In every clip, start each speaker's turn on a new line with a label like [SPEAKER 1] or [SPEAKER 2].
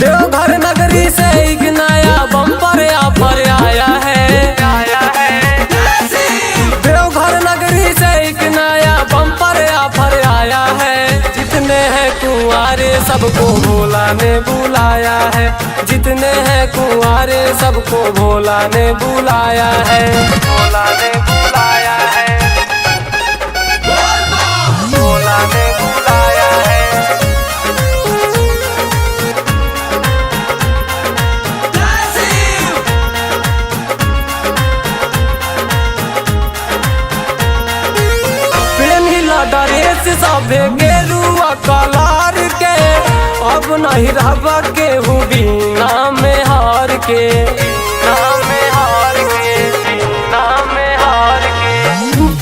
[SPEAKER 1] देवघर नगरी से एक नया बम्पर ऑफर आया है। देवघर नगरी से एक नया बम्पर ऑफर आया है। जितने हैं कुंवारे सबको भोला ने बुलाया है। जितने हैं कुंवारे सबको भोला ने बुलाया है। भोला ने बुलाया है। भोला ने बुलाया है। ड्रेस सभे गेरुआ कलर के अब नहीं रहबा के बिना में हार के।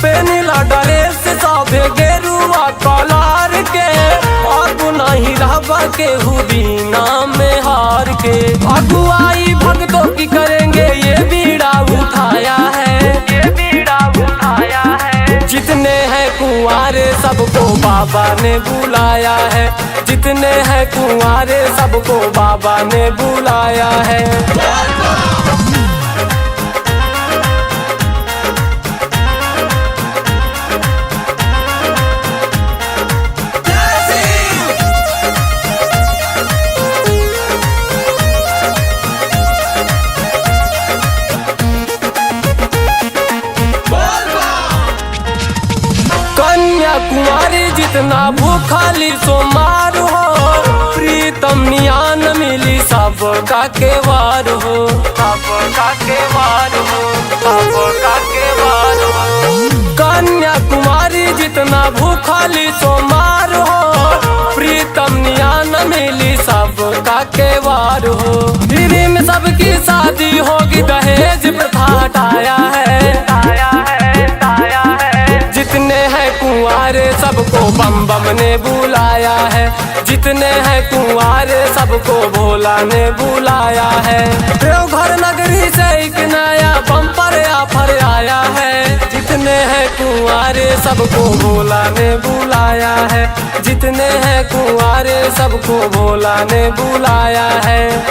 [SPEAKER 1] पेनिला ड्रेस सभे गेरुआ कलर के अब नहीं रहबा के बिना में हार के। अगुवाई भक्तों की करेंगे ये बीड़ा उठाया है। ये बीड़ा उठाया है। जितने हैं कुंवारे सबको बाबा ने बुलाया है। जितने हैं कुंवारे सबको बाबा ने बुलाया है। कन्याकुमारी जितना भूखाली सोमार हो, प्रीतम नियान मिली सबका केवार हो। सबका केवार हो। सबका केवार हो। कन्याकुमारी जितना भूखाली सोमार हो, प्रीतम नियान मिली सबका केवार हो। धीरे में सबकी शादी होगी, दहेज प्रथा हटाया है। जितने हैं कुंवारे सबको बम बम ने बुलाया है। जितने हैं कुंवारे सबको भोला ने बुलाया है। देवघर नगरी से एक नया बम्पर ऑफर आया है। जितने हैं कुंवारे सबको भोला ने बुलाया है। जितने हैं कुंवारे सबको भोला ने बुलाया है।